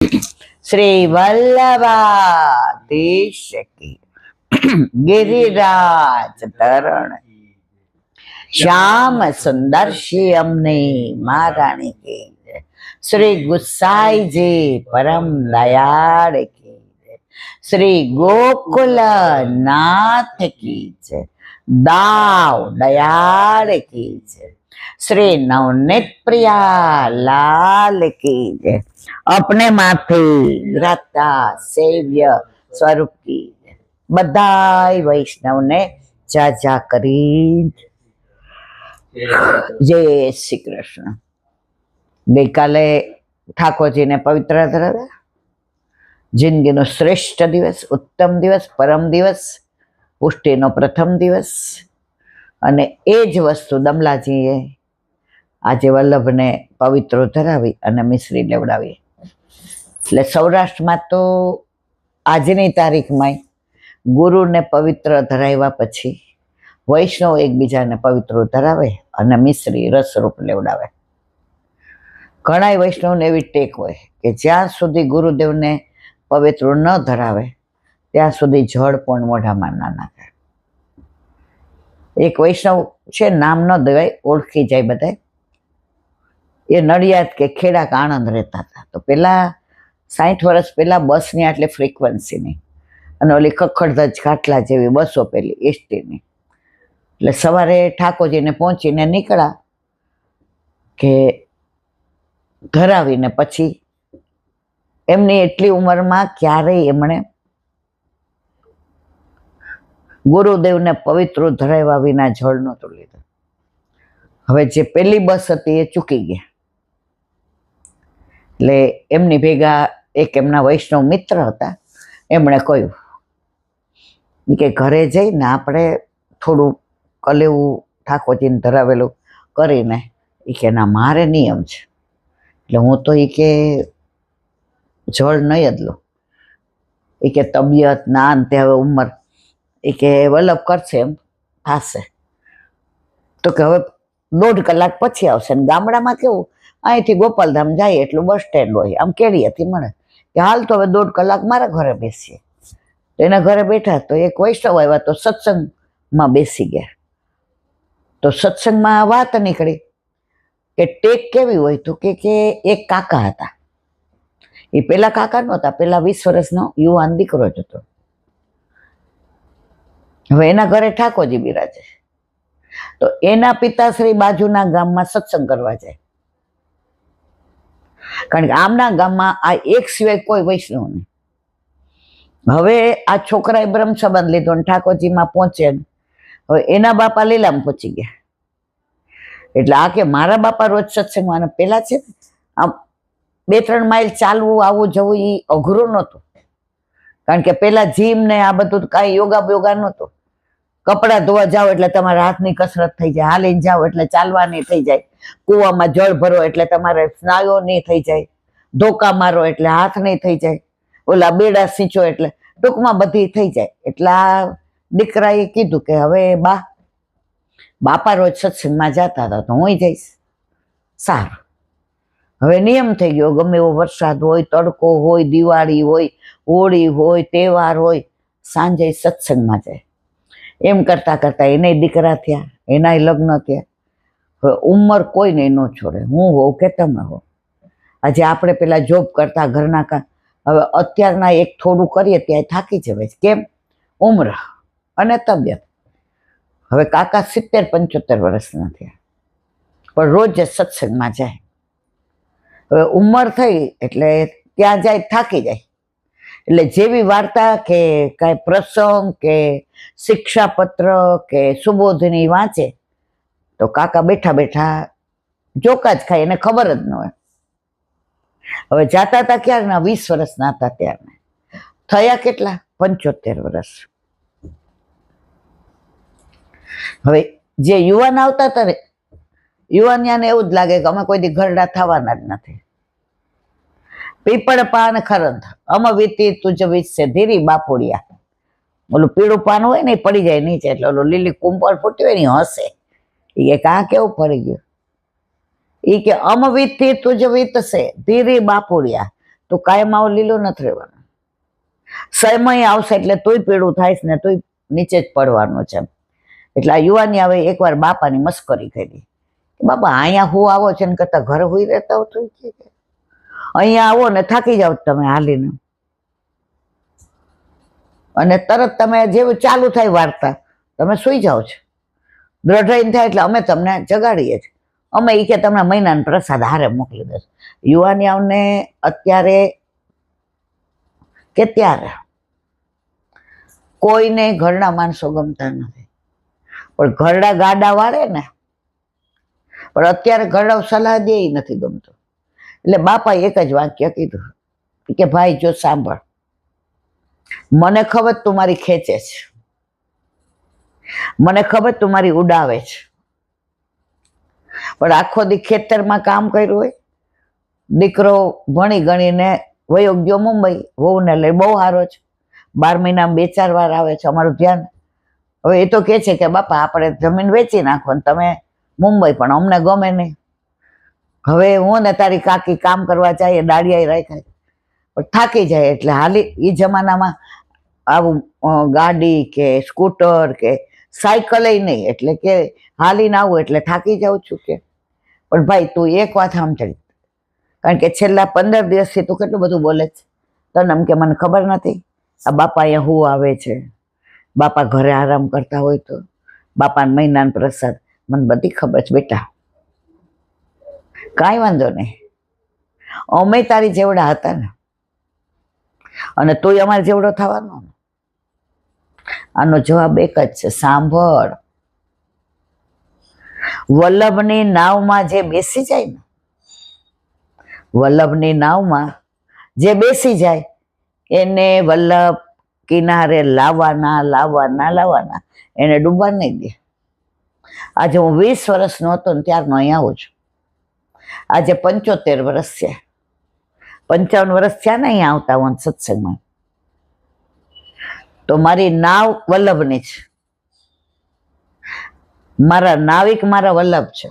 श्री वल्लभाधीश की गिरिराज धरण श्याम सुंदर श्यामने महारानी की जय। श्री गुसाई जी परम दयाल की जय। श्री गोकुल नाथ की जय। दाव दयाल की जय। श्री नवनीत प्रिया लाल की जय। अपने माथे ग्रता सेव्य स्वरूप की जय। बधाई वैष्णव ने जा करी जय श्री कृष्ण। गई काले ठाकोरजी ने पवित्र धराव्या। जिंदगीनो श्रेष्ठ दिवस, उत्तम दिवस, परम दिवस, पुष्टिनो प्रथम दिवस। अने एज वस्तु दमलाजीए આજે વલ્લભને પવિત્રો ધરાવી અને મિશ્રી લેવડાવી. એટલે સૌરાષ્ટ્રમાં તો આજની તારીખમાં ગુરુને પવિત્ર ધરાવ્યા પછી વૈષ્ણવ એકબીજાને પવિત્રો ધરાવે અને મિશ્રી રસરૂપ લેવડાવે. ઘણા વૈષ્ણવને એવી ટેક હોય કે જ્યાં સુધી ગુરુદેવને પવિત્રો ન ધરાવે ત્યાં સુધી જળ પણ મોઢામાં ના નાખે. એક વૈષ્ણવ છે, નામ ન દેવાય, ઓળખી જાય બધા. એ નડિયાદ કે ખેડા કે આણંદ રહેતા હતા. તો પેલા 60 વર્ષ પહેલા બસની આટલી ફ્રીક્વન્સી નહીં, અને ઓલી ખખડધજ ખાટલા જેવી બસો પેલી એસટીની. એટલે સવારે ઠાકોરજીને પહોંચીને નીકળ્યા કે ધરાવીને પછી એમની એટલી ઉંમરમાં ક્યારેય એમણે ગુરુદેવને પવિત્ર ધરાવ્યા વિના જળ નહોતું લીધું. હવે જે પેલી બસ હતી એ ચૂકી ગયા. એટલે એમની ભેગા એક એમના વૈષ્ણવ મિત્ર હતા. એમણે કહ્યું કે ઘરે જઈને આપણે થોડું કલેવું ઠાકોરજીને ધરાવેલું કરીને એ કે ના, મારે નિયમ છે, એટલે હું તો એ કે જળ નહીં જ લઉં. એ કે તબિયત ના અંતે હવે ઉંમર એ કે વલ્લભ કરશે એમ થશે. તો કે હવે 1.5 કલાક પછી આવશે. ને ગામડામાં કેવું, અહીંથી ગોપાલધામ જાય એટલું બસ સ્ટેન્ડ હોય, આમ કેડીએથી મળે કે હાલ તો હવે 1.5 કલાક મારા ઘરે બેસીએ. તો એના ઘરે બેઠા તો એક વૈષ્ણવ આવ્યા તો સત્સંગમાં બેસી ગયા. તો સત્સંગમાં વાત નીકળી કે ટેક કેવી હોય તો કે એક કાકા હતા. એ પેલા કાકા નહોતા, પેલા 20 વર્ષનો યુવાન દીકરો જ હતો. હવે એના ઘરે ઠાકોરજી બિરાજે. તો એના પિતાશ્રી બાજુના ગામમાં સત્સંગ કરવા જાય, કારણ કે આમના ગામમાં આ એક સિવાય કોઈ વૈષ્ણવ નહીં. હવે આ છોકરાએ બ્રહ્મ સંબંધ લીધો અને ઠાકોરજીમાં પહોંચે. હવે એના બાપા લીલામાં પહોંચી ગયા. એટલે આ કે મારા બાપા રોજ સત્સંગમાં પેલા છે આમ 2-3 માઇલ ચાલવું આવું જવું એ અઘરું નહોતું, કારણ કે પેલા જીમ ને આ બધું કાંઈ યોગા બોગા નહોતું. કપડાં ધોવા જાઓ એટલે તમારા હાથની કસરત થઈ જાય, હાલીને જાઓ એટલે ચાલવાની થઈ જાય, કૂવામાં જળ ભરો એટલે તમારે સ્નાયુઓની થઈ જાય, ધોકા મારો એટલે હાથની થઈ જાય, ઓલા બેડા સિંચો એટલે ટૂંકમાં બધી થઈ જાય. એટલે આ દીકરાએ કીધું કે હવે બાપા રોજ સત્સંગમાં જતા હતા તો હું જઈશ. સારું, હવે નિયમ થઈ ગયો, ગમે એવો વરસાદ હોય, તડકો હોય, દિવાળી હોય, હોળી હોય, તહેવાર હોય, સાંજે સત્સંગમાં જાય. એમ કરતાં કરતાં એનાય દીકરા થયા, એનાય લગ્ન થયા. હવે ઉંમર કોઈને ન છોડે, હું હોઉં કે તમે હો. આજે આપણે પેલા જોબ કરતા ઘરના કામ, હવે અત્યારના એક થોડું કરીએ ત્યાં થાકી જવાય. કેમ? ઉંમર અને તબિયત. હવે કાકા 70-75 વર્ષના થયા, પણ રોજ સત્સંગમાં જાય. હવે ઉંમર થઈ એટલે ત્યાં જાય, થાકી જાય. એટલે જેવી વાર્તા કે કાંઈ પ્રસંગ કે શિક્ષાપત્ર કે સુબોધની વાંચે તો કાકા બેઠા બેઠા જોકા જ ખાય, એને ખબર જ ન હોય. હવે જાતા હતા ક્યારના 20 વર્ષના હતા ત્યારના, થયા કેટલા? 75 વર્ષ. હવે જે યુવાન આવતા હતા ને, યુવાનિયાને એવું જ લાગે કે અમે કોઈ દી ઘરડા થવાના જ નથી. પીપળ પાન ખરંદ અમવીતી તુજ વિશે ધીરી બાપુડિયા. ઓલું પીળું પાન હોય ને એ પડી જાય નીચે, એટલે ઓલું લીલી કુંપળ ફૂટી હોય ને હસે. એ કે કાં કેવું પડી ગયું? એ કે અમવીતી તુજ વિતશે ધીરી બાપુડિયા. તો કાયમ આવો લીલો નથી રહેવાનો. સમય આવશે એટલે તોય પીળું થાય ને તોય નીચે જ પડવાનું છે. એટલે આ યુવાની આવે એકવાર બાપાની મસ્કરી કરી, બાપા અહીંયા હું આવો છે ને કરતા ઘરે હુઈ રહેતા હો તો અહીંયા આવો ને થાકી જાઓ તમે હાલીને, અને તરત તમે જેવું ચાલુ થાય વાર્તા તમે સુઈ જાઓ છો. દ્રઢાઈને થાય એટલે અમે તમને જગાડીએ છીએ. અમે એ કે તમને મહિનાનો પ્રસાદ હારે મોકલી દેશું. યુવાનીઓને અત્યારે કે ત્યારે કોઈને ઘરના માણસો ગમતા નથી, પણ ઘરડા ગાડા વાળે ને, પણ અત્યારે ઘરડાઓ સલાહ દે નથી ગમતું. એટલે બાપાએ એક જ વાક્ય કીધું કે ભાઈ જો સાંભળ, મને ખબર તું મારી ખેંચે છે, મને ખબર તું મારી ઉડાવે છે, પણ આખો દી ખેતરમાં કામ કર્યું હોય, દીકરો ભણી ગણીને વયો ગયો મુંબઈ, વહુને લઈ બહુ સારો છે, 12 મહિનામાં 2-4 વાર આવે છે, અમારું ધ્યાન. હવે એ તો કહે છે કે બાપા આપણે જમીન વેચી નાખો ને તમે મુંબઈ, પણ અમને ગમે નહીં. હવે હું ને તારી કાકી કામ કરવા જઈએ, દાડિયા રાખાય, પણ થાકી જાય એટલે હાલી. એ જમાનામાં આવું ગાડી કે સ્કૂટર કે સાયકલ નહીં, એટલે કે હાલીને આવું એટલે થાકી જાઉં છું કે. પણ ભાઈ તું એક વાત સમજાવી, કારણ કે છેલ્લા 15 દિવસથી તું કેટલું બધું બોલે છે, તને એમ કે મને ખબર નથી આ બાપા અહીંયા હું આવે છે, બાપા ઘરે આરામ કરતા હોય તો, બાપાના મહિનાનો પ્રસાદ, મને બધી ખબર છે બેટા, કાંઈ વાંધો નહીં, અમે તારી જેવડા હતા ને, અને તોય અમારે જેવડો થવાનો. આનો જવાબ એક જ છે, સાંભળ. વલ્લભની નાવમાં જે બેસી જાય ને, વલ્લભની નાવમાં જે બેસી જાય એને વલ્લભ કિનારે લાવવાના, એને ડૂબવા નહીં દે. આજે હું 20 વર્ષનો હતો ને ત્યારનો અહીંયા આવું છું. આજે 75 વર્ષ છે, 55 વર્ષ થયા ને અહીંયા આવતા હું સત્સંગમાં. તો મારી નાવ વલ્લભની છે, મારા નાવિક મારા વલ્લભ છે,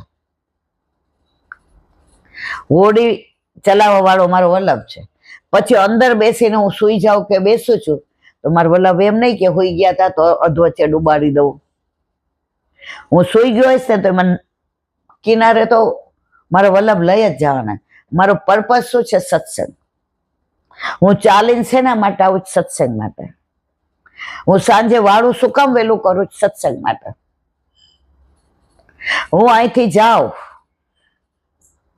હોડી ચલાવવા વાળો મારો વલ્લભ છે. પછી અંદર બેસીને હું સુઈ જાઉં કે બેસું છું તો મારો વલ્લભ એમ નહીં કે હોઈ ગયા હતા તો અધવચ્ચે ડુબાડી દઉં. હું સુઈ ગયો હશે ને તો મને કિનારે તો મારો વલ્લભ લઈ જ જવાના. મારો પર્પઝ શું છે? સત્સંગ. હું ચાલીને શેના માટે આવું? સત્સંગ માટે. હું સાંજે વાળું શું કામ વહેલું કરું? સત્સંગ માટે. હું અહીંથી જાઉં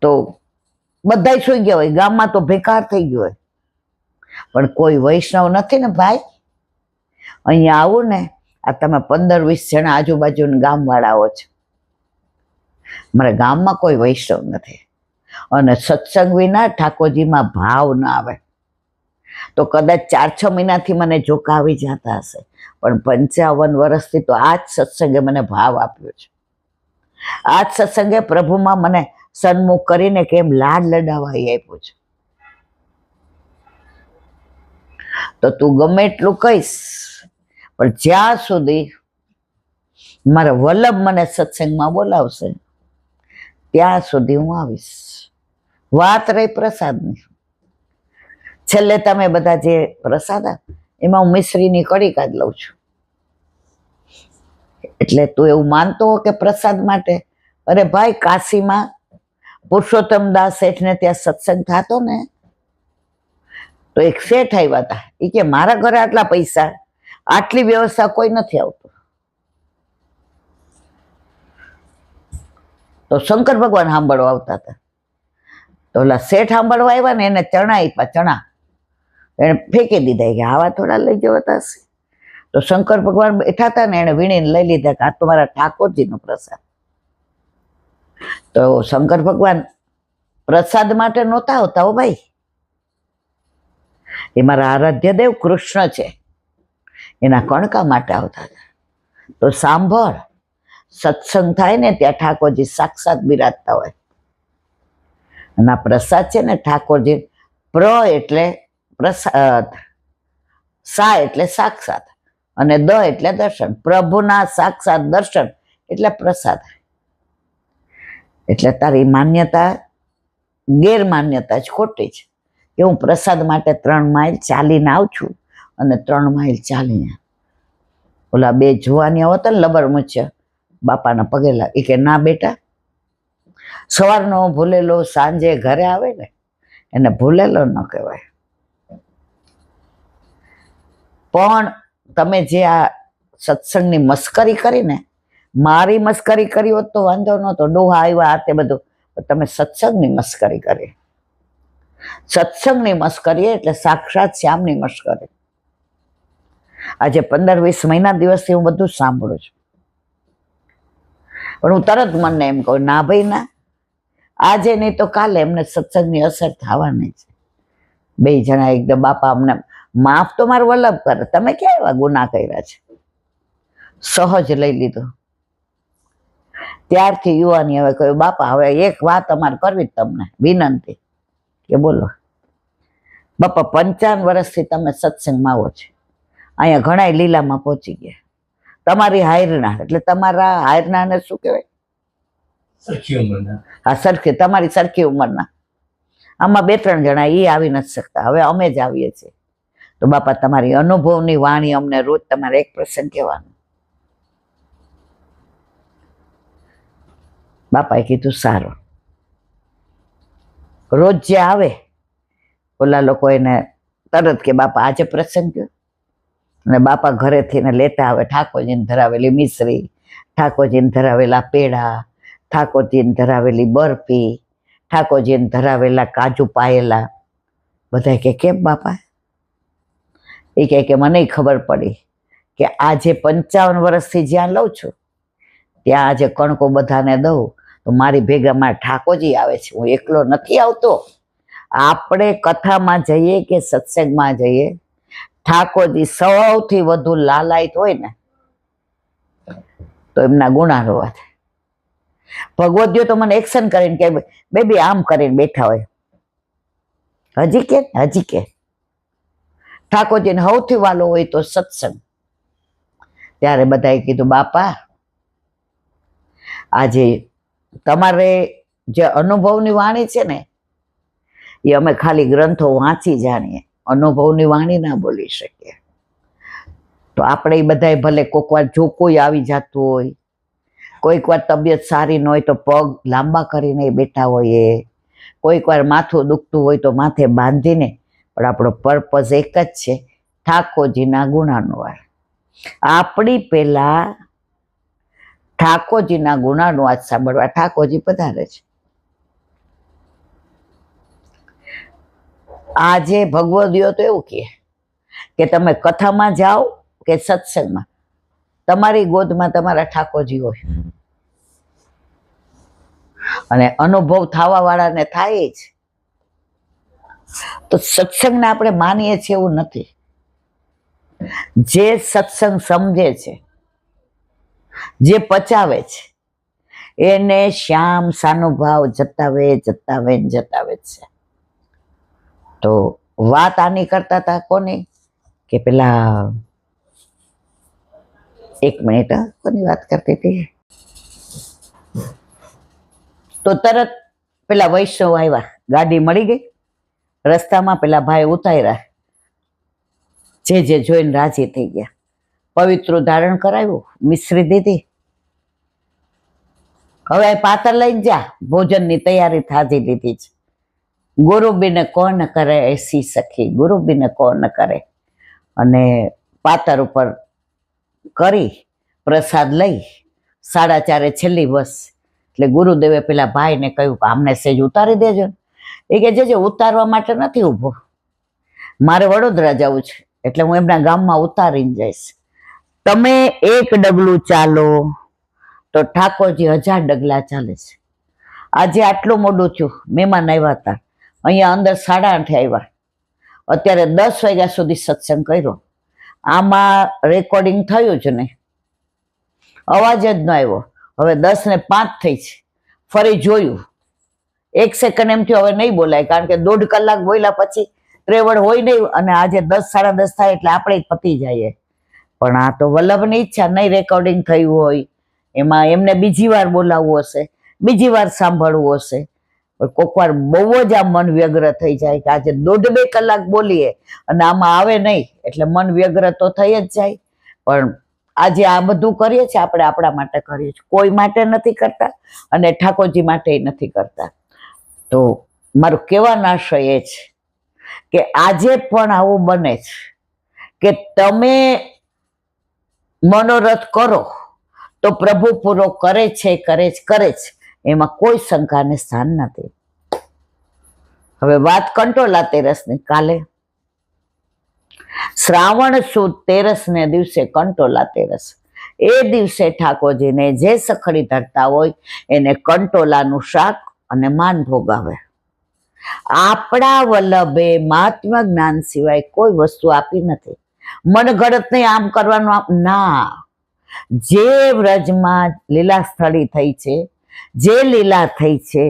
તો બધા સુઈ ગયા હોય, ગામમાં તો ભેકાર થઈ ગયો હોય, પણ કોઈ વૈષ્ણવ નથી ને ભાઈ. અહીંયા આવું ને, આ તમે 15-20 જણા આજુબાજુના ગામ વાળાઓ છે, મારા ગામમાં કોઈ વૈષ્ણવ નથી. અને સત્સંગ વિના ઠાકોરજીમાં ભાવ ના આવે. તો કદાચ 4-6 મહિનાથી મને જોકા આવી જતા હશે, પણ 55 વર્ષથી તો આ જ સત્સંગે મને ભાવ આપ્યો છે. આ જ સત્સંગે પ્રભુમાં મને સન્મુખ કરીને કેમ લાડ લડાવવા આપ્યું છે. તો તું ગમે એટલું કહીશ, પણ જ્યાં સુધી મારા વલ્લભ મને સત્સંગમાં બોલાવશે ત્યાં સુધી હું આવીશ. વાત રહી પ્રસાદની, છેલ્લે તમે બધા જે પ્રસાદ એમાં હું મિશ્રીની કડી કાઢ લઉં છું. એટલે તું એવું માનતો હો કે પ્રસાદ માટે? અરે ભાઈ, કાશીમાં પુરુષોત્તમ દાસ શેઠને ત્યાં સત્સંગ થતો ને, તો એક શેઠ આવ્યા હતા. એ કે મારા ઘરે આટલા પૈસા, આટલી વ્યવસ્થા કોઈ નથી આવતું. તો શંકર ભગવાન સાંભળવા આવતા હતા. તો ઓલા શેઠ સાંભળવા આવ્યા ને, એને ચણા આપ્યા, ચણા એને ફેંકી દીધા કે આવા થોડા લઈ જવાતા હશે. તો શંકર ભગવાન બેઠા હતા ને, એને વીણીને લઈ લીધા કે આ તો મારા ઠાકોરજીનો પ્રસાદ. તો શંકર ભગવાન પ્રસાદ માટે નહોતા આવતા હો ભાઈ, એ મારા આરાધ્ય દેવ કૃષ્ણ છે, એના કણકા માટે આવતા હતા. તો સાંભળ, સત્સંગ થાય ને ત્યાં ઠાકોરજી સાક્ષાત બિરાજતા હોય. અને આ પ્રસાદ છે ને ઠાકોરજી, એટલે પ્રસાદ, સા એટલે સાક્ષાત, અને દ એટલે દર્શન. પ્રભુના સાક્ષાત દર્શન એટલે પ્રસાદ. એટલે તારી માન્યતા ગેરમાન્યતા જ ખોટી છે કે હું પ્રસાદ માટે 3 માઇલ ચાલીને આવું છું અને 3 માઇલ ચાલીને ઓલા 2 જુવાનિયા હતા ને લબર મૂછ્યા બાપાના પગે લાગી કે ના બેટા, સવારનો ભૂલેલો સાંજે ઘરે આવે ને એને ભૂલેલો ન કહેવાય. પણ તમે જે આ સત્સંગની મસ્કરી કરી ને, મારી મસ્કરી કરી હોત તો વાંધો નહોતો, ડોહા આવ્યા આ તે બધું, તમે સત્સંગની મસ્કરી કરી. સત્સંગની મસ્કરી એટલે સાક્ષાત શ્યામની મસ્કરી. આજે 15-20 મહિના દિવસથી હું બધું સાંભળું છું, પણ હું તરત મનને એમ કહું ના ભાઈ ના, આજે નહીં તો કાલે એમને સત્સંગની અસર થવાની છે. 2 જણા એકદમ બાપા અમને માફ તો મારું વલ્લભ કરે, તમે ક્યાં એવા ગુના કર્યા છે, સહજ લઈ લીધું. ત્યારથી યુવાની હવે કહ્યું બાપા હવે એક વાત અમારે કરવી તમને વિનંતી, કે બોલો. બાપા 55 વર્ષથી તમે સત્સંગમાં આવો છો, અહીંયા ઘણા લીલામાં પહોંચી ગયા, તમારી હાયરના એટલે તમારા હાયરનાને શું કહેવાય, સરખી ઉંમરના. હા સરખી, તમારી સરખી ઉંમરના. આમાં 2-3 જણા એ આવી નથી શકતા, હવે અમે જ આવીએ છીએ. તો બાપા તમારી અનુભવની વાણી અમને રોજ તમારે એક પ્રસંગ કહેવાનું. બાપાએ કીધું સારું. રોજ જે આવે ઓલા લોકો એને તરત કે બાપા આજે પ્રસંગ કયો, અને બાપા ઘરેથી ને લેતા આવે ઠાકોરજીને ધરાવેલી મિશ્રી, ઠાકોરજીને ધરાવેલા પેડા, ઠાકોરજીને ધરાવેલી બરફી, ઠાકોરજીને ધરાવેલા કાજુ પાયેલા. બધા કે કેમ બાપા? એ કહે કે મને ખબર પડી કે આજે 55 વર્ષથી જ્યાં લઉં છું ત્યાં આજે કણકો બધાને દઉં તો મારી ભેગા મારા ઠાકોરજી આવે છે, હું એકલો નથી આવતો. આપણે કથામાં જઈએ કે સત્સંગમાં જઈએ, ઠાકોરજી સૌથી વધુ લાલાયત હોય ને તો એમના ગુણા રોવા થાય. ભગવદ્યો તો મને એક્શન કરીને કે બેબી આમ કરીને બેઠા હોય, હજી કે ઠાકોરજીને સૌથી વાલો હોય તો સત્સંગ. ત્યારે બધાએ કીધું બાપા આજે તમારે જે અનુભવની વાણી છે ને એ અમે ખાલી ગ્રંથો વાંચી જાણીએ, અનુભવની વાણી ના બોલી શકીએ. તો આપણે એ બધાએ ભલે કોઈક વાર જો કોઈ આવી જતું હોય, કોઈક વાર તબિયત સારી ન હોય તો પગ લાંબા કરીને બેઠા હોઈએ, કોઈક વાર માથું દુખતું હોય તો માથે બાંધીને, પણ આપણો પર્પઝ એક જ છે, ઠાકોરજીના ગુણાનુવાદ. આપણી પહેલા ઠાકોરજીના ગુણાનુવાદ સાંભળવા ઠાકોરજી પધારે છે. આજે ભગવદીઓ તો એવું કે તમે કથામાં જાઓ કે સત્સંગમાં, તમારી ગોદમાં તમારા ઠાકોરજી હોય, અને અનુભવ થવા વાળાને થાય જ. તો સત્સંગને આપણે માનીએ છીએ એવું નથી. જે સત્સંગ સમજે છે, જે પચાવે છે, એને શ્યામ સાનુભાવ જતાવે છે. તો વાત આની કરતા હતા કોની, કે પેલા 1 મિનિટ કોની વાત કરતી હતી, તો તરત પેલા વૈષ્ણવ આવ્યા, ગાડી મળી ગઈ, રસ્તામાં પેલા ભાઈ ઉતાર્યા, જે જોઈને રાજી થઈ ગયા, પવિત્ર ધારણ કરાવ્યું, મિશ્રી દીધી, હવે પાતર લઈને જા, ભોજનની તૈયારી થાજી લીધી છે. ગુરુ બિન કોણ કરે એસી સખી, ગુરુ બિન કોણ કરે. અને પાતર ઉપર કરી પ્રસાદ લઈ 4:30 છેલ્લી બસ. એટલે ગુરુદેવે પેલા ભાઈને કહ્યું કે આમને સેજ ઉતારી દેજો. એ કે જે ઉતારવા માટે નથી ઊભો, મારે વડોદરા જવું છે એટલે હું એમના ગામમાં ઉતારીને જઈશ. તમે 1 ડગલું ચાલો તો ઠાકોરજી 1000 ડગલા ચાલે છે. આજે આટલું મોડું થયું, મહેમાન આવ્યા હતા, અહીંયા અંદર 8:30 આવ્યા, અત્યારે 10 વાગ્યા સુધી સત્સંગ કર્યો. આમાં રેકોર્ડિંગ થયું જ નહીં, અવાજ જ ન આવ્યો. હવે 10:05 થઈ છે, ફરી જોયું, 1 સેકન્ડ એમ થયું હવે નહીં બોલાય, કારણ કે 1.5 કલાક બોલ્યા પછી ત્રેવડ હોય નહીં, અને આજે 10 સાડા 10 થાય એટલે આપણે પતી જઈએ. પણ આ તો વલ્લભની ઈચ્છા, નહીં રેકોર્ડિંગ થયું હોય, એમાં એમને બીજી વાર બોલાવવું હશે, બીજી વાર સાંભળવું હશે, પણ કોક વાર બહુ જ આ મન વ્યગ્ર થઈ જાય કે આજે 1.5-2 કલાક બોલીએ અને આમાં આવે નહીં, એટલે મન વ્યગ્ર તો થઈ જ જાય. પણ આજે આ બધું કરીએ છીએ આપણે આપણા માટે કરીએ છીએ, કોઈ માટે નથી કરતા અને ઠાકોરજી માટે નથી કરતા. તો મારું કહેવાનો આશય એ છે કે આજે પણ આવું બને છે કે તમે મનોરથ કરો તો પ્રભુ પૂરો કરે છે, એમાં કોઈ શંકાને સ્થાન નથી. હવે વાત કંટોલા તેરસની. કાલે શ્રાવણ સુદ તેરસ ને દિવસે કંટોલા તેરસ, એ દિવસે ઠાકોરજીને જે સખડી ધરતા હોય એને કંટોલાનું શાક અને માન ભોગ આવે. આપણા વલ્લભે મહાત્મા જ્ઞાન સિવાય કોઈ વસ્તુ આપી નથી. મનગળત નહીં આમ કરવાનું, ના. જે વ્રજમાં લીલા સ્થળી થઈ છે, જે લીલા થઈ છે,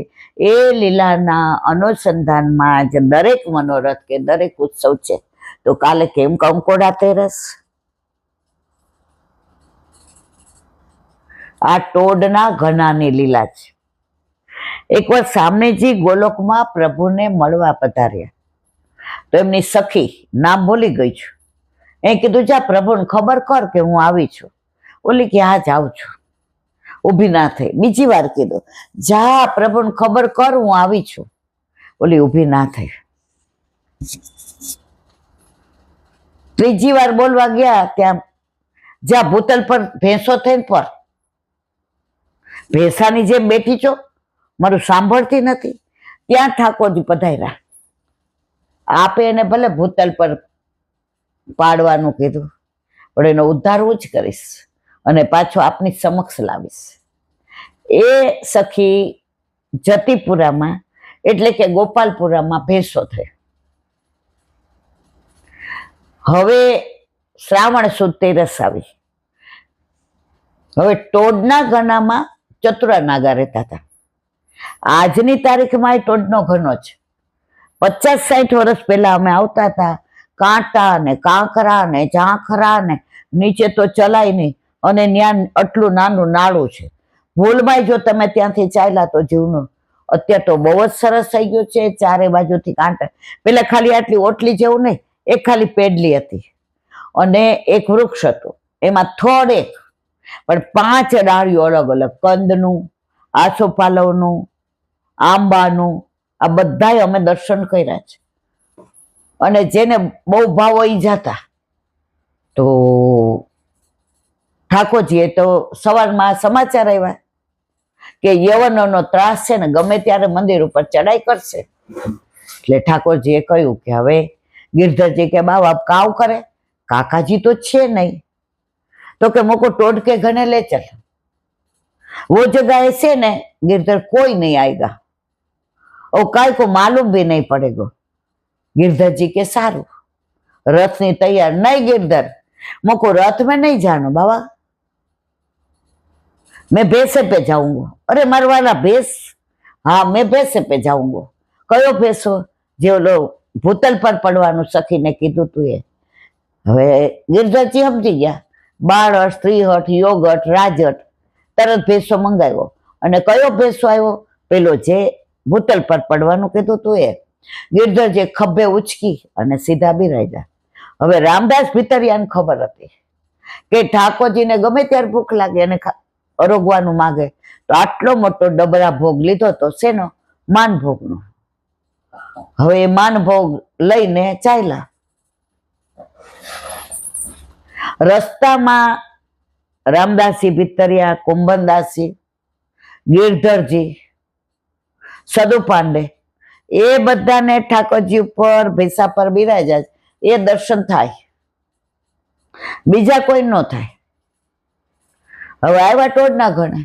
એ લીલાના અનુસંધાનમાં જ દરેક મનોરથ કે દરેક ઉત્સવ છે. તો કાલે કેમ કંકોડા તેરસ? આ ટોડના ઘનાની લીલા છે. એકવાર સામનેજી ગોલોકમાં પ્રભુને મળવા પધાર્યા તો એમની સખી, નામ ભૂલી ગઈ છું, એ કીધું જા પ્રભુને ખબર કર કે હું આવી છું. ઓલી કે હા જાઉં છું. ઊભી ના થઈ. બીજી વાર કીધું જા પ્રભુને ખબર કર હું આવી છું. ઓલી ઊભી ના થઈ. ત્રીજી વાર બોલવા ગયા ત્યાં જ્યાં ભૂતલ પર ભેંસો થઈને પર ભેંસાની જેમ બેઠી છો, મારું સાંભળતી નથી, ત્યાં ઠાકોરજી પધાર્યા. આપે એને ભલે ભૂતલ પર પાડવાનું કીધું, પણ એનો ઉદ્ધાર હું જ કરીશ અને પાછો આપની સમક્ષ લાવીશ. એ સખી જતીપુરામાં એટલે કે ગોપાલપુરામાં ભેંસો થઈ. હવે શ્રાવણ સુદ તેરસ આવી. હવે ટોડના ઘનામાં ચતુરા નાગા રહેતા હતા. આજની તારીખમાં એ ટોડનો ઘનો છે. 50-60 વર્ષ પહેલા અમે આવતા હતા, કાંટા ને કાંકરા ને ઝાંખરા ને નીચે તો ચલાય નહીં, અને ત્યાં આટલું નાનું નાળું છે. ભૂલમાં જો તમે ત્યાંથી ચાલ્યા તો જીવનું. અત્યારે તો બહુ જ સરસ થઈ ગયું છે. ચારે બાજુથી કાંટા. પેલા ખાલી આટલી ઓટલી જેવું નહીં, એક ખાલી પેડલી હતી અને એક વૃક્ષ હતું, એમાં થોડેક પણ 5 ડાળીઓ અલગ અલગ, કંદનું, આસોપાલવનું, આંબાનું, આ બધાય અમે દર્શન કર્યા છે. અને જેને બહુ ભાવ હોય જતા. તો ઠાકોરજીએ તો સવારમાં સમાચાર આવ્યા કે યવનોનો ત્રાસ છે ને ગમે ત્યારે મંદિર ઉપર ચડાઈ કરશે. એટલે ઠાકોરજીએ કહ્યું કે હવે गिरधर के बाप आप काव करे, काका जी तो छे नहीं, तो के मोको टोड के घने ले चल, वो जगह ऐसे ने गिरधर कोई नहीं आएगा और काय को मालूम भी नहीं पड़ेगा. गिरधर जी के सारू रथ नहीं तैयार, नहीं गिरधर मोको रथ में नहीं जानो बाबा, मैं भैंसे पे जाऊंगा. अरे मरवाला भैंस? हाँ मैं भैंसे पे जाऊंगा. कयो भैंसो? जो लो भूतल पर पड़वानुं सखी ने कीधुं तू ए. हवे गिरधरजी समजी गया, बाळहट, स्त्रीहट, योगहट, राजहट, तरत भैंसो मंगाव्यो. अने कयो भैंसो आव्यो? पेलो जे भूतल पर पड़वानुं कीधुं तू ए. गिरधरजी खभे उचकी अने सीधा बिराज्या. हवे रामदास भीतरियाने खबर हती के ठाकोरजीने गमे त्यारे भूख लागे अने अरोगवानुं मागे तो आटलो मोटो डबरा भोग लीधो तो शेनो? मान भोगनो. हवे मान भोग लईने चाल्या. रस्तामां रामदासी भीतरिया, कुंभनदासी, गिरधरजी, सदु पांडे ए बधाने ठाकोरजी पर भैंसा पर बिराजा ए दर्शन थाय, बीजा कोई न थाय. हवे आव्या टोडना घणे.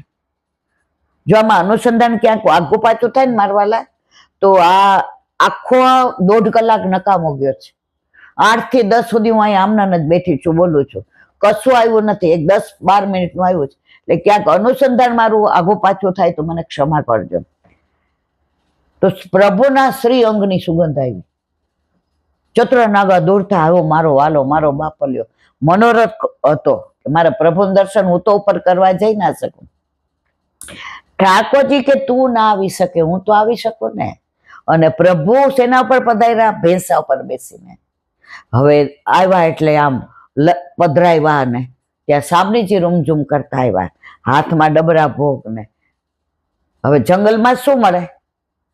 जो आमां अनुसंधान क्यांक आगू पाछुं थाय ने मारवाला तो आ आखो 1.5 कलाक नकामो गयो छे. 8 થી 10 सुधी हूँ अहीं आमना ज बेठी छुं, बोलूं छुं, कशुं आव्युं नथी. एक 10-12 मिनिटनुं आव्युं छे. એટલે ક્યાંક અનુસંધાન મારું આગું પાછું થાય તો મને ક્ષમા કરજો. તો પ્રભુના શ્રી અંગની સુગંધ આવી. ચતુરનાગા દૂરથી આવ્યો મારો વાલો, મારો બાપલ્યો. મનોરથ હતો કે મારા પ્રભુનું દર્શન હું તો ઉપર કરવા જઈ ના શકું. ઠાકોરજી કે તું ના આવી શકે, હું તો આવી શકું ને. અને પ્રભુ શેના ઉપર પધાર્યા? ભેંસા ઉપર બેસીને. હવે આવ્યા એટલે આમ પધરાવ્યા ને ત્યાં સામનેજી રૂમઝૂમ કરતા આવ્યા, હાથમાં ડબરા ભોગ ને. હવે જંગલમાં શું મળે?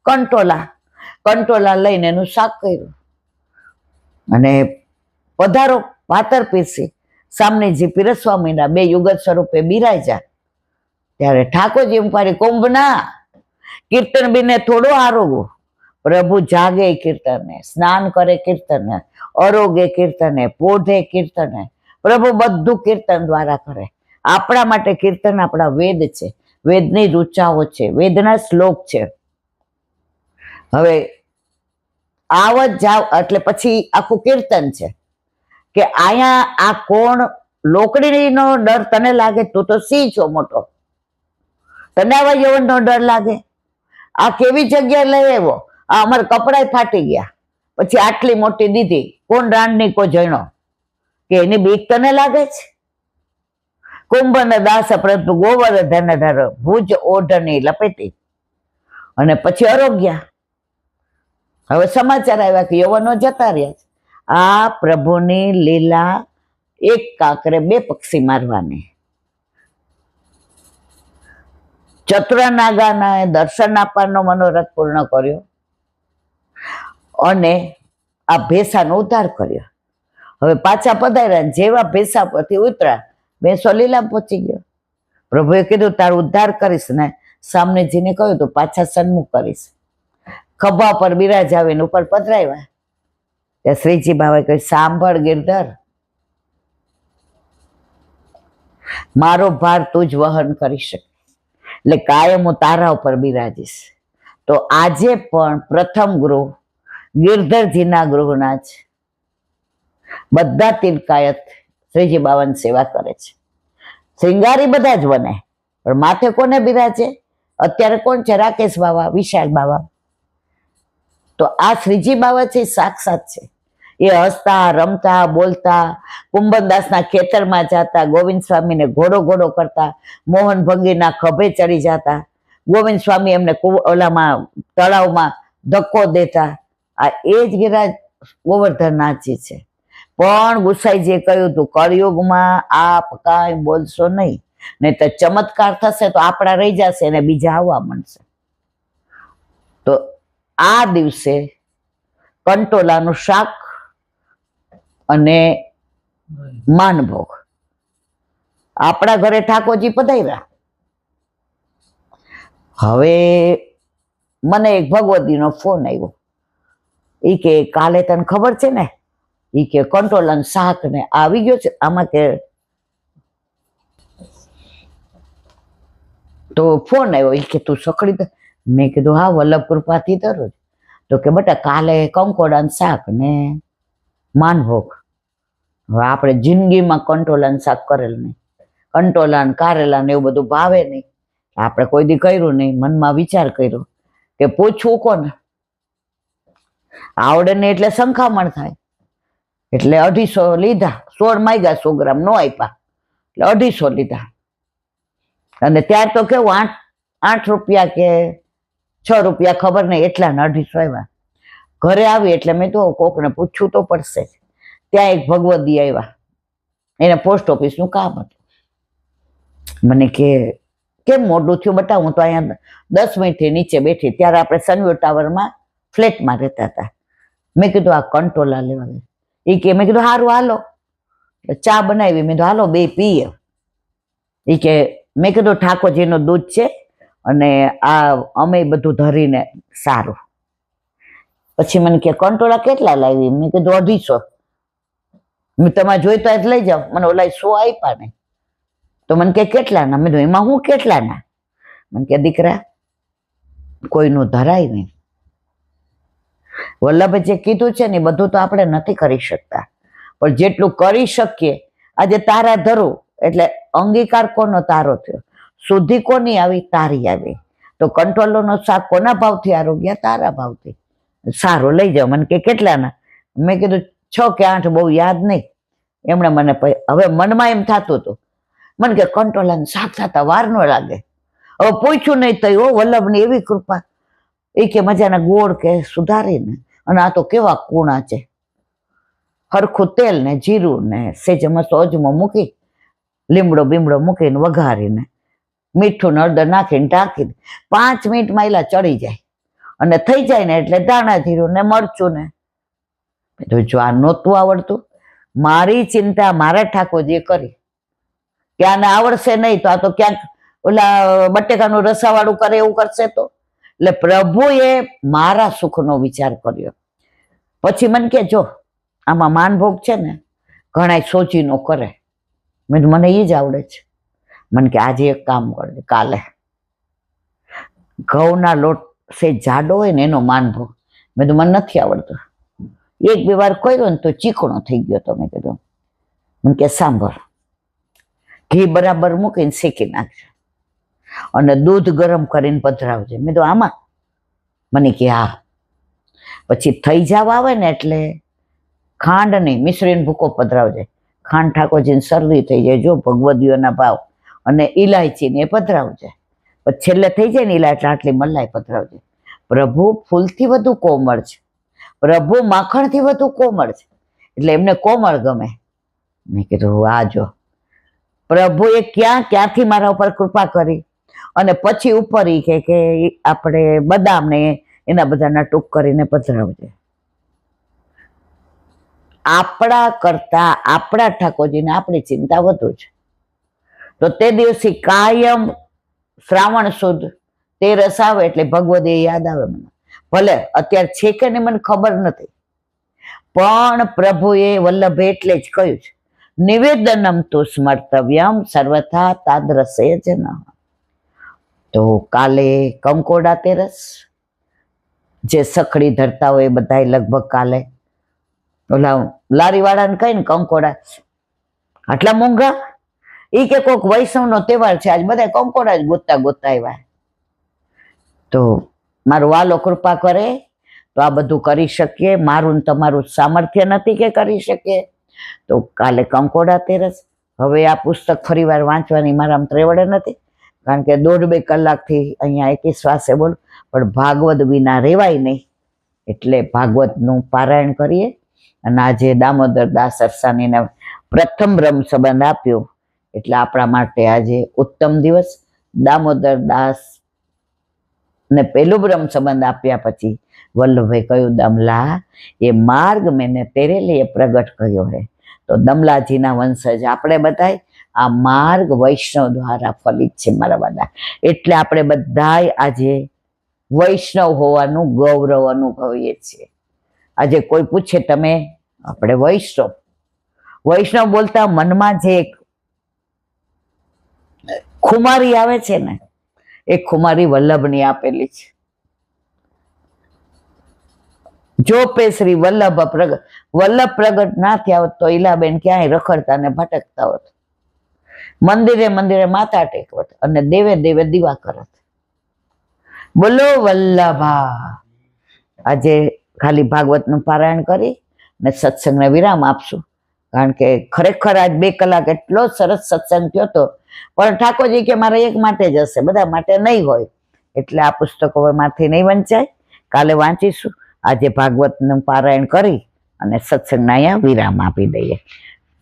કંટોલા. કંટોલા લઈને એનું શાક કર્યું અને પધારો પાતર પીરસી સામનેજી પીરસવા માંડ્યા. બે યુગત સ્વરૂપે બિરાજ્યા. ત્યારે ઠાકોરજી એમ પાડી, કુંભના કીર્તન બીને થોડો આરોગો. પ્રભુ જાગે કીર્તને, સ્નાન કરે કીર્તને, અરોગે કીર્તને, પોઢે કીર્તને. પ્રભુ બધું કીર્તન દ્વારા કરે. આપણા માટે કીર્તન આપણા વેદ છે, વેદની રૂચાઓ છે, વેદના શ્લોક છે. હવે આવત જાવ એટલે પછી આખું કીર્તન છે કે અહીંયા આ કોણ? લોકડીનો ડર તને લાગે? તું તો સિંહ છો મોટો, તને આવા યવનનો ડર લાગે? આ કેવી જગ્યા લઈ આવ્યો? આ અમારા કપડા ફાટી ગયા, પછી આટલી મોટી દીધી, કોણ રાણની કો જણો કે એની બીક તને લાગે છે? કુંભ દાસ પ્રભુ ગોવર્ધન ધર, ભુજ ઓઢની લપેટી. અને પછી અરોગ્યા. હવે સમાચાર આવ્યા કે યવનો જતા રહ્યા છે. આ પ્રભુની લીલા, એક કાંકરે બે પક્ષી મારવાની. ચતુરા નાગાના દર્શન આપવાનો મનોરથ પૂર્ણ કર્યો અને આ ભેંસાનો ઉદ્ધાર કર્યો. હવે પાછા પધાર્યા, જેવા ભેંસા પરથી ઉતર્યા, ભેંસો લીલામ પહોંચી ગયો. પ્રભુએ કીધું તારો ઉદ્ધાર કરીશ ને, સામનેજીને કહ્યું તો પાછા સન્મુખ કરીશ. ખભા પર બિરાજાવીને ઉપર પધરાવ્યા. ત્યાં શ્રીજી બાબાએ કહ્યું, સાંભળ ગિરધર, મારો ભાર તું જ વહન કરી શકે, એટલે કાયમ હું તારા ઉપર બિરાજીશ. તો આજે પણ પ્રથમ ગૃહ ગિરધરજીના ગૃહના જ બધા તિલકાયત શ્રીજી બાબાની સેવા કરે છે. શ્રીંગારી બધા જ બને, પણ માથે કોને બિરાજે? અત્યારે કોણ છે? રાકેશ બાબા, વિશાલ બાબા. તો આ શ્રીજી બાબા છે, સાક્ષાત છે. એ હસતા, રમતા, બોલતા, કુંભનદાસના ખેતરમાં જતા, ગોવિંદ સ્વામીને ઘોડો ઘોડો કરતા, મોહન ભંગીના ખભે ચડી જતા, ગોવિંદ સ્વામી એમને ઓલામાં તળાવમાં ધક્કો દેતા. આ એ જ ગિરાજ ગોવર્ધનનાથજી છે. પણ ગુસાઈજીએ કહ્યું હતું, કળિયુગમાં આપ કાંઈ બોલશો નહીં, નહીં તો ચમત્કાર થશે તો આપણા રહી જશે અને બીજા આવવા મળશે. તો આ દિવસે કંટોલાનું શાક અને માનભોગ આપણા ઘરે ઠાકોરજી પધાર્યા. હવે મને એક ભગવતીનો ફોન આવ્યો. એ કે કાલે તને ખબર છે ને, એ કે કંટોલાનું શાક ને આવી ગયો છે આમાં કે. તો ફોન આવ્યો, એ કે તું સખડી દે. મેં કીધું હા, વલ્લભ કૃપાથી દરરોજ. તો કે બેટા કાલે કંકોડાનું શાક ને માનભોગ. હવે આપણે જિંદગીમાં કંટોલાનું શાક કરેલ નહીં, કંટોલા કારેલા ને એવું બધું ભાવે નહીં, આપણે કોઈ દી કર્યું નહીં. મનમાં વિચાર કર્યો કે પૂછવું કોને? આવડે ને એટલે સંખામણ થાય. એટલે 250 લીધા, 16 માંગ્યા, 100 ગ્રામ નો આપ્યા, એટલે 250 લીધા. અને ત્યાર તો કેવું 8 રૂપિયા કે 6 રૂપિયા ખબર નહીં, એટલા ને 250 આવ્યા. ઘરે આવી એટલે મેં તો કોકને પૂછવું તો પડશે. ત્યાં એક ભગવદી આવ્યા, એને પોસ્ટ ઓફિસનું કામ હતું. મને કે કેમ મોડું થયું બટા? હું તો અહીંયા 10 મિનિટથી નીચે બેઠી. ત્યારે આપણે સનવ્યુ ટાવરમાં ફ્લેટમાં રહેતા હતા. મેં કીધું આ કંટોલા લેવા ગયા. એ કે મેં કીધું સારું હાલો. ચા બનાવી, મેં કીધું હાલો બે પીએ. એ કે મેં કીધું ઠાકોરજીનું દૂધ છે અને આ અમે બધું ધરીને સારું. પછી મને કે કંટોલા કેટલા લાવી? મેં કીધું 250. મેં તમારે જોઈ તો લઈ જાઓ. મને ઓલા 100 આપ્યા ને. તો મને કે કેટલાના? મેં કીધું એમાં હું કેટલાના? મને કે દીકરા કોઈનું ધરાય નહીં. વલ્લભે જે કીધું છે ને બધું તો આપણે નથી કરી શકતા, પણ જેટલું કરી શકીએ. આજે તારા ધરું એટલે અંગીકાર કોનો? તારો થયો. શુદ્ધિ કોની આવી? તારી આવી. તો કંટોલાનો શાક કોના ભાવથી આરોગ્ય? તારા ભાવથી. સારું લઈ જાઓ. મને કે કેટલાના? મેં કીધું 6 કે 8, બહુ યાદ નહીં. એમણે મને હવે મનમાં એમ થતું હતું, મને કે કંટોલાનું શાક થતા વાર ન લાગે. હવે પૂછ્યું નહીં તો વલ્લભની એવી કૃપા, એ કે મજાના ગોળ કે સુધારીને, અને આ તો કેવા કૂણા છે, હરખું તેલ ને જીરું ને સેજ મસ્ત અજમો મૂકી, લીમડો બીમડો મૂકીને વઘારીને મીઠું ને હળદર નાખીને ઢાંકી દે. 5 મિનિટમાં એલા ચડી જાય, અને થઈ જાય ને એટલે દાણા જીરું ને મરચું ને. તો જો આ નહોતું આવડતું, મારી ચિંતા મારા ઠાકોરજીએ કરી કે આને આવડશે નહીં તો આ તો ક્યાંક ઓલા બટેકાનું રસાવાળું કરે એવું કરશે તો. એટલે પ્રભુએ મારા સુખનો વિચાર કર્યો. પછી મને કે જો આમાં માનભોગ છે ને ઘણા સોચીનો કરે. મેં કીધું મને એ જ આવડે છે. મને કે આજે એક કામ કરજે, કાલે ઘઉંના લોટ સે જાડો હોય ને એનો માનભોગ. મેં કીધું મને નથી આવડતું. 1-2 વાર કર્યો ને તો ચીકણો થઈ ગયો. તો મેં કીધું, મને કે સાંભળ, ઘી બરાબર મૂકીને શેકી નાખજે અને દૂધ ગરમ કરીને પધરાવજે. મેં તો આમાં? મને કે હા. પછી થઈ જવા આવે ને એટલે ખાંડ નહીં, મિશ્રીનો ભૂકો પધરાવજે. ખાંડ ઠાકોરજીને શરદી થઈ જાય, જો ભગવદીઓના ભાવ, અને ઇલાયચીને એ પધરાવજે. પછી છેલ્લે થઈ જાય ને ઇલાયચી આટલી મલાઈ પધરાવજે. પ્રભુ ફૂલથી વધુ કોમળ છે, પ્રભુ માખણથી વધુ કોમળ છે, એટલે એમને કોમળ ગમે. મેં કીધું આ જો પ્રભુએ ક્યાંથી મારા ઉપર કૃપા કરી. અને પછી ઉપર ઈ કે આપણે બદામ ને એના બધાના ટૂંક કરીને પધરાવજે. આપણા કરતા આપણા ઠાકોરજીને આપણી ચિંતા વધુ છે. તો તે દિવસે કાયમ શ્રાવણ સુદ 13 આવે એટલે ભગવદે યાદ આવે મને. ભલે અત્યારે છે કે નહીં મને ખબર નથી, પણ પ્રભુએ વલ્લભે એટલે જ કહ્યું છે, નિવેદનમ તુ સ્મર્તવ્યમ સર્વથા તાદ્રસે જ ન. તો કાલે કંકોડા તેરસ, જે સખડી ધરતા હોય બધા લગભગ કાલે ઓલા લારી વાળાને કઈ ને કંકોડા આટલા મોંઘા, એ કે કોઈક વૈષ્ણવનો તહેવાર છે, આજ બધા કંકોડા જ ગોતતા ગોતતા આવ્યા. તો મારું વાલો કૃપા કરે તો આ બધું કરી શકીએ. મારું ને તમારું સામર્થ્ય નથી કે કરી શકીએ. તો કાલે કંકોડા તેરસ. હવે આ પુસ્તક ફરી વાર વાંચવાની મારા ત્રેવડે નથી, કારણ કે 1.5-2 કલાકથી અહીંયા એકી શ્વાસે બોલું, પણ ભાગવત વિના રેવાય નહીં. એટલે ભાગવતનું પારાયણ કરીએ. અને આજે દામોદર દાસ અરસાનીને પ્રથમ બ્રહ્મ સંબંધ આપ્યો, એટલે આપણા માટે આજે ઉત્તમ દિવસ. દામોદર દાસ ને પેલું બ્રહ્મ સંબંધ આપ્યા પછી વલ્લભે કહ્યું, દમલા એ માર્ગ મેને તેરે લીએ પ્રગટ કર્યો હે. તો દમલાજીના વંશજ આપણે બધાય આ માર્ગ વૈષ્ણવ દ્વારા ફલિત છે મારા બધા. એટલે આપણે બધાય આજે વૈષ્ણવ હોવાનું ગૌરવ અનુભવીએ છીએ. આજે કોઈ પૂછે તમે, આપણે વૈષ્ણવ. વૈષ્ણવ બોલતા મનમાં જે એક ખુમારી આવે છે ને, એ ખુમારી વલ્લભની આપેલી છે. જો પે શ્રી વલ્લભ પ્રગટ, વલ્લભ પ્રગટ ના થયા હોત તો ઈલાબેન ક્યાંય રખડતા ને ભટકતા હોત, મંદિરે મંદિરે માથા ટેકવત અને દેવે દેવે દીવા કરત. બોલો વલ્લભા. આજે ખાલી ભાગવતનું પારાયણ કરી ને સત્સંગને વિરામ આપશું, કારણ કે ખરેખર આજ 2 કલાક એટલો સરસ સત્સંગ થયો હતો. પણ ઠાકોરજી કે મારે એક માટે જ હશે, બધા માટે નહીં હોય. એટલે આ પુસ્તકો માંથી નહીં વંચાય, કાલે વાંચીશું. આજે ભાગવતનું પારાયણ કરી અને સત્સંગના અહીંયા વિરામ આપી દઈએ.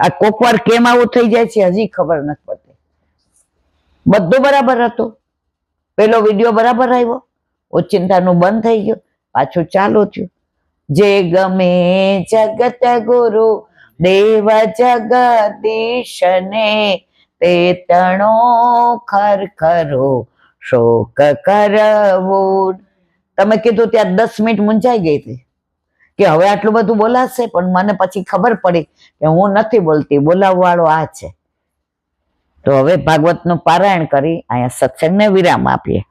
આ કોક વાર કેમ આવું થઈ જાય છે હજી ખબર નથી પડતી. બધું બરાબર હતું, પેલો વિડીયો બરાબર આવ્યો, ઓચિંતાનું બંધ થઈ ગયું, પાછું ચાલુ થયું. જે ગમે જગત ગુરુ દેવ જગદીશને, તે તણો ખરખરો શોક કરવું. તમે કીધું ત્યાં 10 મિનિટ મૂંઝાઈ ગઈ હતી કે હવે આટલું બધું બોલાશે, પણ મને પછી ખબર પડી કે હું નથી બોલતી, બોલાવવાળો આ છે. તો હવે ભાગવતનું પારાયણ કરી અહીંયા સત્સંગને વિરામ આપીએ.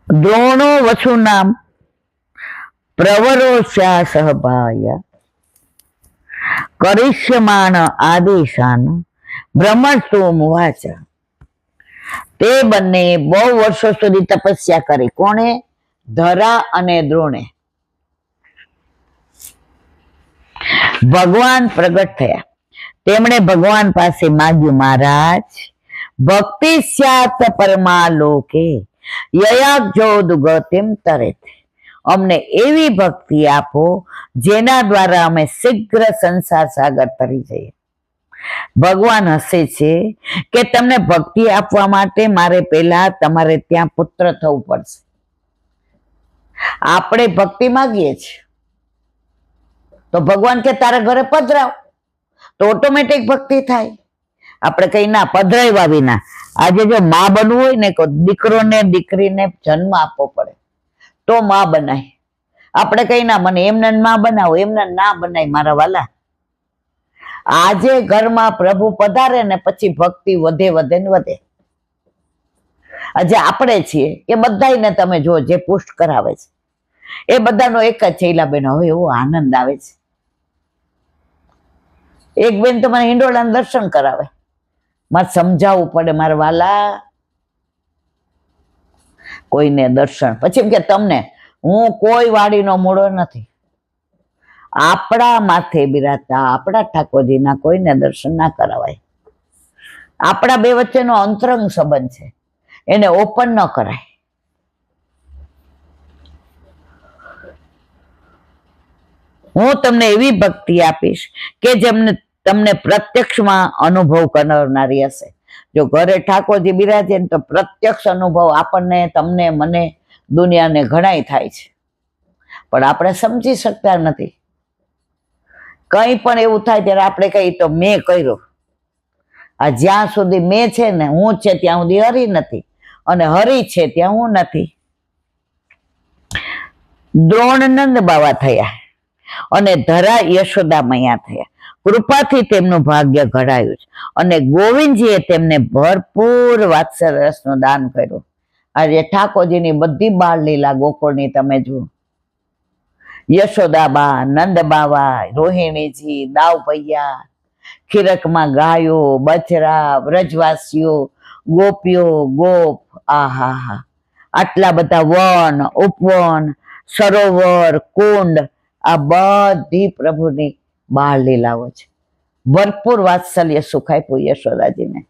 દ્રોણો વસુ નામ પ્રવરો સ્યા સહભાય કરિષ્યમાણ આદેશાન બ્રહ્મસ્તુ મુવાચ. તે બંને બહુ વર્ષો સુધી તપસ્યા કરી. કોણે? ધરા અને દ્રોણે. ભગવાન પ્રગટ થયા. તેમણે ભગવાન પાસે માંગ્યું, મહારાજ, ભક્તિ સ્યાત પરમા લોકે યયાજોદ ગતિમ તરેત. અમને એવી ભક્તિ આપો જેના દ્વારા અમે શીઘ્ર સંસાર સાગર તરી જઈએ. ભગવાન હસે છે કે તમને ભક્તિ આપવા માટે મારે પહેલા તમારે ત્યાં પુત્ર થવું પડશે. આપણે ભક્તિ માગીએ છીએ તો ભગવાન કે તારા ઘરે પધરાવ, તો ઓટોમેટિક ભક્તિ થાય. આપણે કઈ ના પધરાવ્યા વિના. આજે જો માં બનવું હોય ને તો દીકરો ને દીકરીને જન્મ આપવો પડે તો માં બનાય. આપણે કઈ ના મને એમને માં બનાવો, એમને ના બનાય મારા વાલા. આજે ઘરમાં પ્રભુ પધારે ને પછી ભક્તિ વધે વધે ને વધે. આજે આપણે છીએ એ બધાને તમે જો જે પુષ્ટ કરાવે છે એ બધાનો એક જ છે, ઈલા બેન હવે એવો આનંદ આવે છે. એક બેન તો મને હિંડોળાના દર્શન કરાવે, મારે સમજાવવું પડે મારા વાલા કોઈને દર્શન. પછી એમ કે તમને હું કોઈ વાડીનો મૂળો નથી. આપણા માથે બિરાજતા આપણા ઠાકોરજીના કોઈને દર્શન ના કરાવાય. આપણા બે વચ્ચેનો અંતરંગ સંબંધ છે, એને ઓપન ન કરાય. હું તમને એવી ભક્તિ આપીશ કે જેમને તમને પ્રત્યક્ષમાં અનુભવ કરનારી હશે. જો ઘરે ઠાકોરજી બિરાજે ને તો પ્રત્યક્ષ અનુભવ આપણને, તમને, મને, દુનિયાને ઘણાય થાય છે, પણ આપણે સમજી શકતા નથી. કંઈ પણ એવું થાય ત્યારે આપણે કહીએ તો મેં કર્યો. આ જ્યાં સુધી મેં છે ને હું છે ત્યાં સુધી હરી નથી, અને હરી છે ત્યાં હું નથી. દ્રોણનંદ બાવા થયા અને ધરા યશોદા મૈયા થયા. કૃપાથી તેમનું ભાગ્ય ઘડાયું છે અને ગોવિંદજીએ તેમને ભરપૂર વાત્સલ્ય રસનું દાન કર્યું. આજે ઠાકોરજીની બધી બાળ લીલા ગોકુળની તમે જુઓ. યશોદાબા, નંદબાવા, રોહિણીજી, દાવ ભૈયા, ખીરકમાં ગાયો, બચરા, વ્રજવાસીઓ, ગોપીઓ, ગોપ, આહા હા, આટલા બધા વન, ઉપવન, સરોવર, કુંડ, આ બધી પ્રભુની બાળ લીલાઓ છે. ભરપૂર વાત્સલ્ય સુખ આપ્યું યશોદાજીને.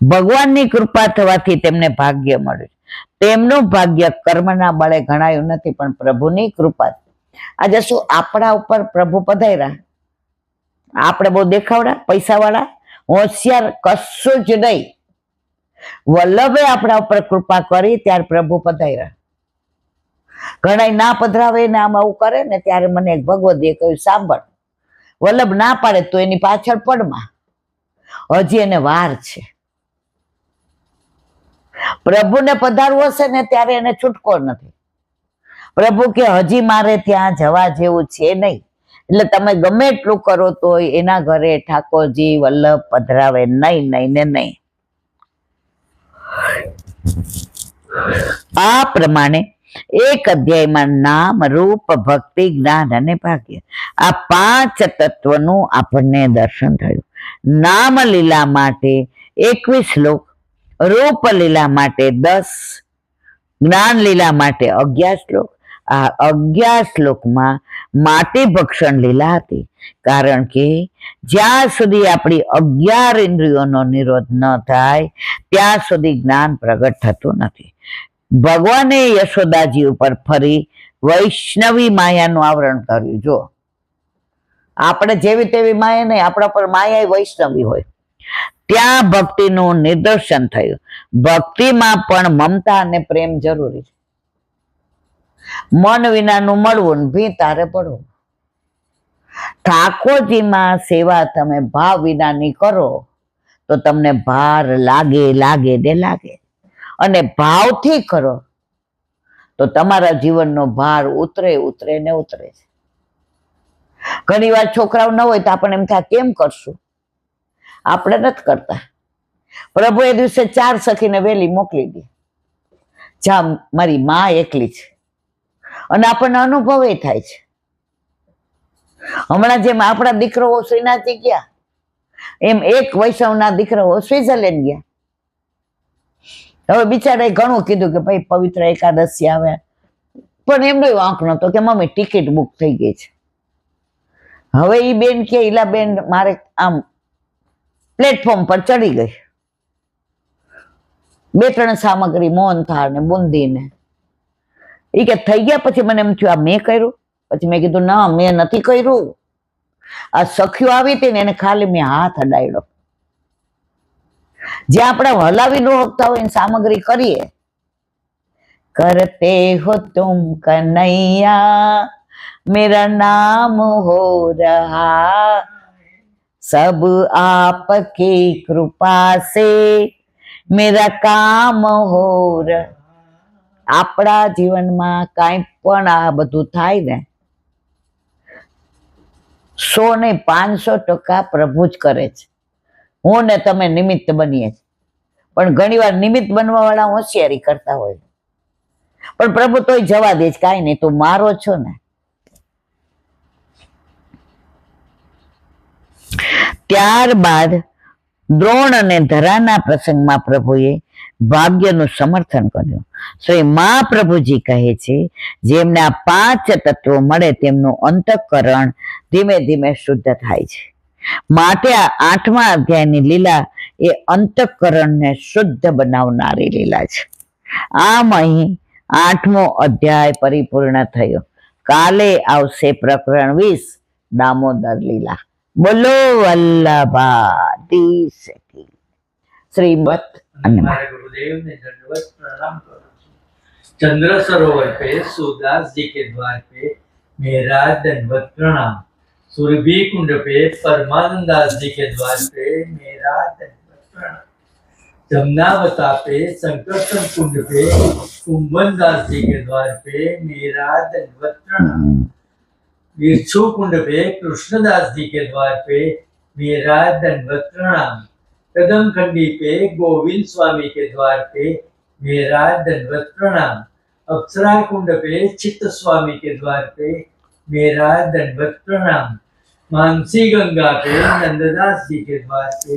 ભગવાનની કૃપા થવાથી તેમને ભાગ્ય મળ્યું. તેમનું ભાગ્ય કર્મના બળે ઘણાયું નથી, પણ પ્રભુની કૃપા. આજે શું આપણા ઉપર પ્રભુ પધાર્યા? આપણે બહુ દેખાવડા, પૈસા વાળા, હોશિયાર કશું જ નહીં. વલ્લભે આપણા ઉપર કૃપા કરી ત્યારે પ્રભુ પધાર્યા. ઘણા ના પધરાવે ને આમ આવું કરે ને ત્યારે મને એક ભગવદીએ કહ્યું, સાંભળ, વલ્લભ ના પાડે તો એની પાછળ પડમાં, હજી એને વાર છે. પ્રભુને પધારવું હશે ને ત્યારે એને છૂટકો નથી. પ્રભુ કે હજી મારે ત્યાં જવા જેવું છે નહીં, એટલે તમે ગમે એટલું કરો તો એના ઘરે ઠાકોરજી વલ્લભ પધરાવે નહીં, નહીં ને નહીં. આ પ્રમાણે એક અધ્યાયમાં નામ, રૂપ, ભક્તિ, જ્ઞાન અને ભાગ્ય, આ 5 તત્વનું આપણને દર્શન થયું. નામ લીલા માટે 21 શ્લોક, રૂપ લીલા માટે 10, જ્ઞાન લીલા માટે 11 શ્લોક. આ 11 શ્લોકમાં માટી ભક્ષણ લીલા હતી, કારણ કે જ્યાં સુધી આપણી 11 ઇન્દ્રિયોનો નિરોધ ન થાય ત્યાં સુધી જ્ઞાન પ્રગટ થતું નથી. ભગવાને યશોદાજી ઉપર ફરી વૈષ્ણવી માયાનું આવરણ કર્યું. જો આપણે જેવી તેવી માયા નહીં, આપણા પર માયા વૈષ્ણવી હોય. ત્યાં ભક્તિનું નિદર્શન થયું. ભક્તિમાં પણ મમતા અને પ્રેમ જરૂરી છે. મન વિનાનું મળવું ને ભી તારે પડવું. ઠાકોરજીમાં સેવા તમે ભાવ વિનાની કરો તો તમને ભાર લાગે લાગે ને લાગે, અને ભાવથી કરો તો તમારા જીવનનો ભાર ઉતરે ઉતરે ને ઉતરે છે. ઘણી વાર છોકરાઓ ન હોય તો આપણને એમ થાય કેમ કરશું, આપણે નથી કરતા. પ્રભુ એ દિવસે 4 સખીને વેલી મોકલી દે, જા મારી માં એકલી છે, અને આપણને અનુભવ એ થાય છે. હમણાં જેમ આપણા દીકરાઓ શ્રીનાથજી ગયા એમ એક વૈષ્ણવના દીકરાઓ સ્વિટ્ઝરલેન્ડ ગયા. હવે બિચારાએ ઘણું કીધું કે ભાઈ પવિત્ર એકાદશી આવે, પણ એમનો વાંક નતો કે મમ્મી ટિકિટ બુક થઈ ગઈ છે. હવે ઈ બેન કે ઈલા બેન મારે આમ પ્લેટફોર્મ પર ચડી ગઈ, 2-3 સામગ્રી મોહનથાળ ને બુંદી ને ઈ કે થઈ ગયા. પછી મને એમ થયું આ મેં કર્યું. પછી મેં કીધું ના મેં નથી કર્યું, આ સખીઓ આવી હતી ને એને ખાલી મેં હાથ અડાડ્યો. જે આપણે હલાવી ન શકતા હોય એની સામગ્રી કરીએ. करते हो तुम कन्हैया मेरा नाम हो रहा, सब आपकी कृपा से मेरा કામ હો રહા. આપણા જીવનમાં કાંઈ પણ આ બધું થાય ને 100 ને 500% પ્રભુ જ કરે છે. હું ને તમે નિમિત્ત બનીએ, પણ ઘણી વાર નિમિત્ત બનવા વાળા હોશિયારી કરતા હોય, પણ પ્રભુ તોય જવા દે છે, કાંઈ નહીં તું મારો છો ને. ત્યારબાદ દ્રોણ અને ધરાના પ્રસંગમાં પ્રભુએ ભાગ્યનું સમર્થન કર્યું. શ્રી મહાપ્રભુજી કહે છે જેમને આ 5 તત્વો મળે તેમનું અંતઃકરણ ધીમે ધીમે શુદ્ધ થાય છે. માટે આ 8મા અધ્યાયની લીલા એ અંતઃકરણને શુદ્ધ બનાવનારી લીલા છે. આમ અહીં 8મો અધ્યાય પરિપૂર્ણ થયો. કાલે આવશે પ્રકરણ 20 દામોદર લીલા. બોલો વલ્લભાધીશ કી. શ્રીમદ અને हमारे गुरुदेव ने दंडवत प्रणाम करो। चंद्र सरोवर पे सूरदास जी के द्वार पे मेरा दंडवत प्रणाम। सुरभि कुंड पे परमानंद दास जी के द्वार पे मेरा दंडवत प्रणाम। जमुनावता पे संकर्षण कुंड पे कुंभन दास जी के द्वार पे मेरा दंडवत प्रणाम। विरछू कुंड पे कृष्णदास जी के द्वार पे मेरा दंडवत प्रणाम। कदम खंडी पे गोविंद स्वामी के द्वार पे मेरा दंडवत प्रणाम। अप्सरा कुंड पे चित्त स्वामी के द्वार पे मेरा दंडवत प्रणाम। मानसी गंगा पे नंददास जी के द्वार पे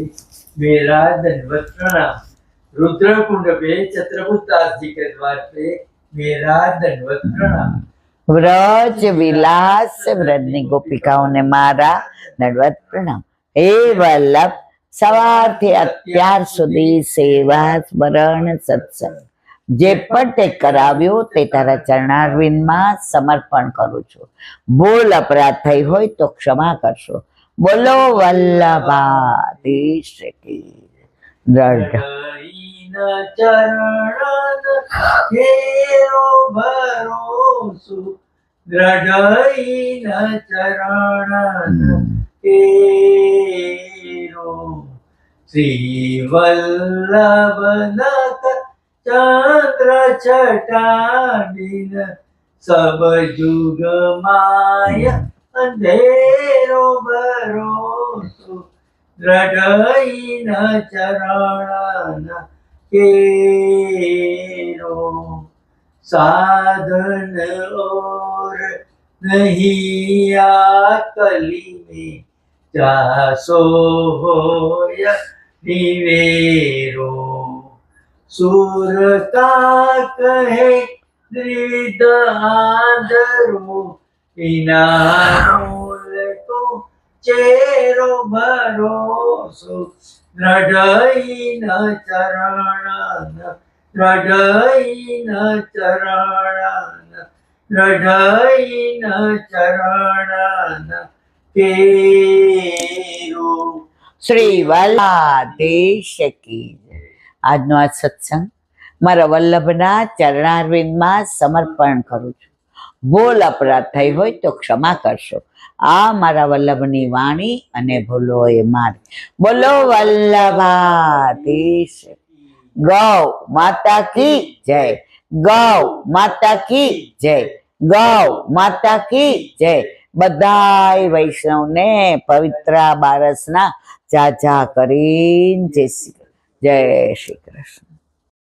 मेरा दंडवत प्रणाम। रुद्र कुंड पे चित्रगुप्त दास जी के द्वार पे मेरा दंडवत प्रणाम। વ્રજ વિલાસ વ્રજની ગોપિકાઓને મારા દંડવત પ્રણામ. હે વલ્લભ, સવારથી અત્યાર સુધી સેવા સ્મરણ સત્સંગ જે પણ તે કરાવ્યું તે તારા ચરણારવિંદમાં સમર્પણ કરું છું. ભૂલ અપરાધ થઈ હોય તો ક્ષમા કરશો. બોલો વલ્લભાધીશ કી. દ્રઢ चरण घेरो भरोसु दृढ़ चरण घेरो। श्री वल्लभनक चंद्र छटाडिन सब जुग माया अंधेरो भरोसु दृढ़ चरण केरो। साधन और नहीं आकली में जासो होय निवेरो। सुर का कहे दृढ़ आदरो बिना मूल को चेरो भरोसो दृढ़ चरण दृढ़ चरण दृढ़ चरण केरो। શ્રી વલ્લભાધીશ કી. આજનો આ સત્સંગ મારા વલ્લભના ચરણારવિંદમાં સમર્પણ કરું છું. ભૂલ અપરાધ થઈ હોય તો ક્ષમા કરશો. આ મારા વલ્લભની વાણી અને ભૂલો એ મારી. બોલો વલ્લભાધીશ. ગૌ માતા કી જય. ગૌ માતા કી જય. ગૌ માતા કી જય. બધાય વૈષ્ણવને પવિત્ર બારસના જાજા કરીને જય શ્રી કૃષ્ણ.